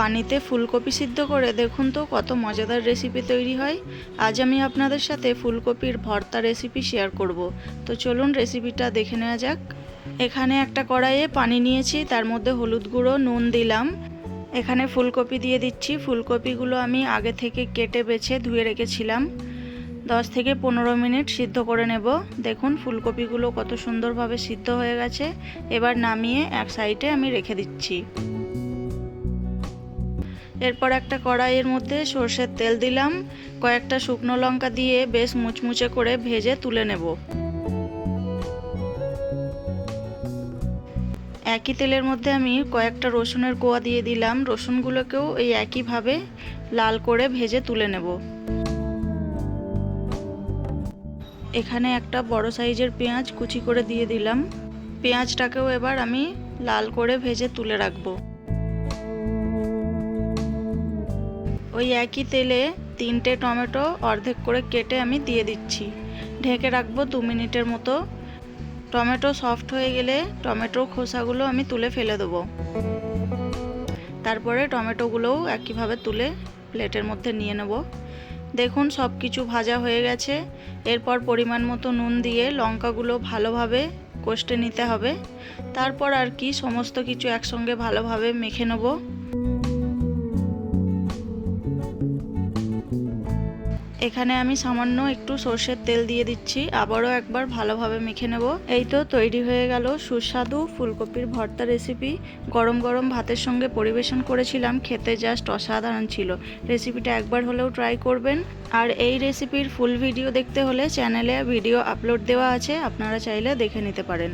পানিতে ফুলকপি সিদ্ধ করে দেখুন তো কত মজাদার রেসিপি তৈরি হয়। আজ আমি আপনাদের সাথে ফুলকপির ভর্তা রেসিপি শেয়ার করব। তো চলুন রেসিপিটা দেখে নেওয়া যাক। এখানে একটা কড়াইয়ে পানি নিয়েছি, তার মধ্যে হলুদ গুঁড়ো, নুন দিলাম। এখানে ফুলকপি দিয়ে দিচ্ছি। ফুলকপিগুলো আমি আগে থেকে কেটে বেছে ধুয়ে রেখেছিলাম। 10 থেকে 15 মিনিট সিদ্ধ করে নেব। দেখুন ফুলকপিগুলো কত সুন্দরভাবে সিদ্ধ হয়ে গেছে। এবার নামিয়ে এক সাইডে আমি রেখে দিচ্ছি। এরপর একটা কড়াইয়ের মধ্যে সরষের তেল দিলাম। কয়েকটা শুকনো লঙ্কা দিয়ে বেশ মুচমুচে করে ভেজে তুলে নেব। একই তেলের মধ্যে আমি কয়েকটা রসুনের কোয়া দিয়ে দিলাম। রসুনগুলোকেও এই একইভাবে লাল করে ভেজে তুলে নেব। এখানে একটা বড় সাইজের পেঁয়াজ কুচি করে দিয়ে দিলাম। পেঁয়াজটাকেও এবার আমি লাল করে ভেজে তুলে রাখবো। ওই একই তেলে 3টে টমেটো অর্ধেক করে কেটে আমি দিয়ে দিচ্ছি। ঢেকে রাখবো 2 মিনিটের মতো। টমেটো সফট হয়ে গেলে টমেটোর খোসাগুলো আমি তুলে ফেলে দেবো। তারপরে টমেটোগুলোও একইভাবে তুলে প্লেটের মধ্যে নিয়ে নেব। দেখুন সব কিছু ভাজা হয়ে গেছে। এরপর পরিমাণ মতো নুন দিয়ে লঙ্কাগুলো ভালোভাবে কষতে নিতে হবে। তারপর আর কি সমস্ত কিছু একসঙ্গে ভালোভাবে মেখে নেব। এখানে আমি সামান্য একটু সরষের তেল দিয়ে দিচ্ছি। আবারও একবার ভালোভাবে মেখে নেব। এই তো তৈরি হয়ে গেল সুস্বাদু ফুলকপির ভর্তা রেসিপি। গরম গরম ভাতের সঙ্গে পরিবেশন করেছিলাম, খেতে জাস্ট অসাধারণ ছিল। রেসিপিটা একবার হলেও ট্রাই করবেন। আর এই রেসিপির ফুল ভিডিও দেখতে হলে চ্যানেলে ভিডিও আপলোড দেওয়া আছে, আপনারা চাইলে দেখে নিতে পারেন।